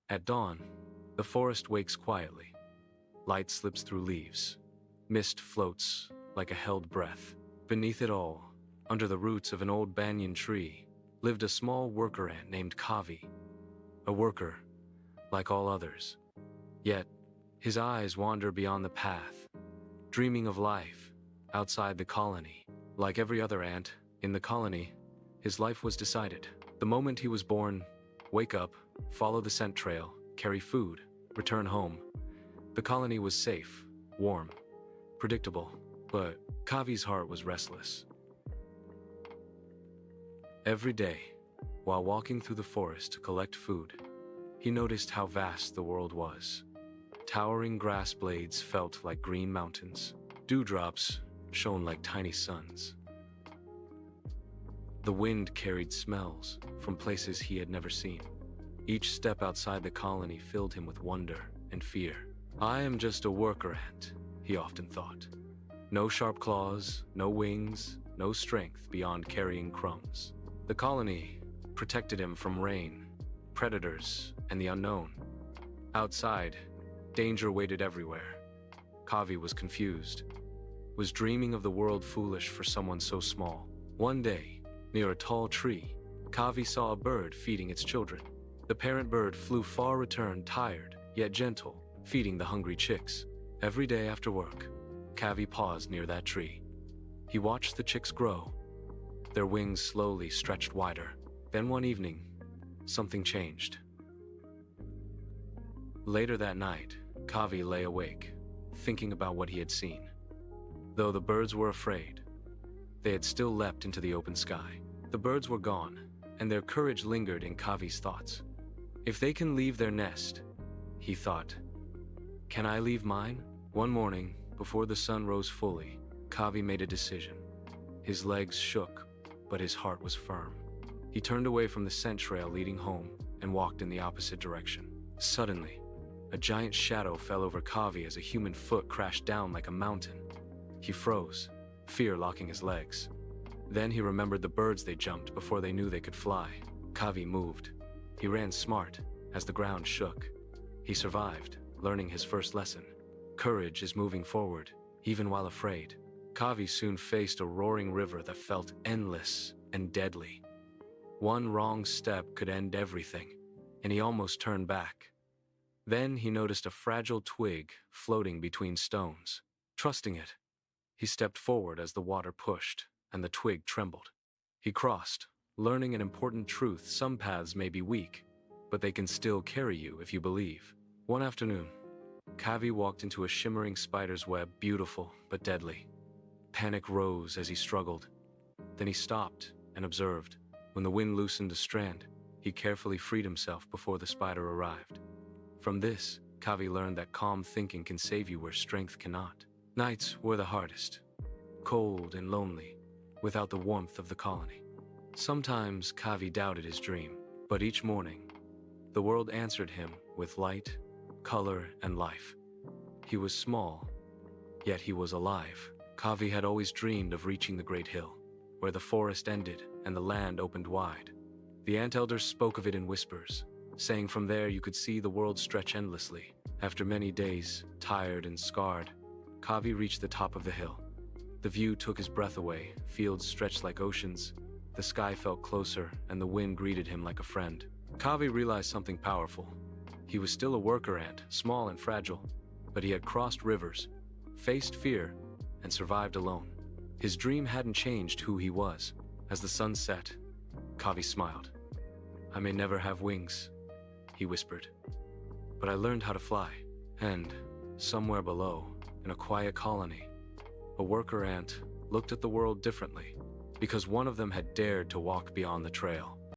At dawn, the forest wakes quietly. Light slips through leaves. Mist floats like a held breath. Beneath it all, under the roots of an old banyan tree, lived a small worker ant named Kavi. A worker, like all others. Yet, his eyes wander beyond the path, dreaming of life outside the colony. Like every other ant in the colony, his life was decided. The moment he was born, wake up, follow the scent trail, carry food, return home. The colony was safe, warm, predictable, but Kavi's heart was restless. Every day, while walking through the forest to collect food, he noticed how vast the world was. Towering grass blades felt like green mountains. Dewdrops shone like tiny suns. The wind carried smells from places he had never seen. Each step outside the colony filled him with wonder and fear. I am just a worker ant, he often thought. No sharp claws, no wings, no strength beyond carrying crumbs. The colony protected him from rain, predators, and the unknown. Outside, danger waited everywhere. Kavi was confused, was dreaming of the world foolish for someone so small. One day, near a tall tree, Kavi saw a bird feeding its children. The parent bird flew far, returned tired, yet gentle, feeding the hungry chicks. Every day after work, Kavi paused near that tree. He watched the chicks grow. Their wings slowly stretched wider. Then one evening, something changed. Later that night, Kavi lay awake, thinking about what he had seen. Though the birds were afraid, they had still leapt into the open sky. The birds were gone, and their courage lingered in Kavi's thoughts. If they can leave their nest, he thought, can I leave mine? One morning, before the sun rose fully, Kavi made a decision. His legs shook, but his heart was firm. He turned away from the scent trail leading home and walked in the opposite direction. Suddenly, a giant shadow fell over Kavi as a human foot crashed down like a mountain. He froze, fear locking his legs. Then he remembered the birds they jumped before they knew they could fly. Kavi moved. He ran smart as the ground shook. He survived, learning his first lesson. Courage is moving forward, even while afraid. Kavi soon faced a roaring river that felt endless and deadly. One wrong step could end everything, and he almost turned back. Then he noticed a fragile twig floating between stones. Trusting it, he stepped forward as the water pushed, and the twig trembled. He crossed, learning an important truth: some paths may be weak, but they can still carry you if you believe. One afternoon, Kavi walked into a shimmering spider's web, beautiful but deadly. Panic rose as he struggled. Then he stopped and observed. When the wind loosened a strand, he carefully freed himself before the spider arrived. From this, Kavi learned that calm thinking can save you where strength cannot. Nights were the hardest, cold and lonely, without the warmth of the colony. Sometimes Kavi doubted his dream, but each morning, the world answered him with light, color, and life. He was small, yet he was alive. Kavi had always dreamed of reaching the great hill, where the forest ended and the land opened wide. The ant elders spoke of it in whispers, saying from there you could see the world stretch endlessly. After many days, tired and scarred, Kavi reached the top of the hill. The view took his breath away. Fields stretched like oceans. The sky felt closer, and the wind greeted him like a friend. Kavi realized something powerful. He was still a worker ant, small and fragile, but he had crossed rivers, faced fear, and survived alone. His dream hadn't changed who he was. As the sun set, Kavi smiled. I may never have wings, he whispered, but I learned how to fly. And somewhere below, in a quiet colony, a worker ant looked at the world differently, because one of them had dared to walk beyond the trail.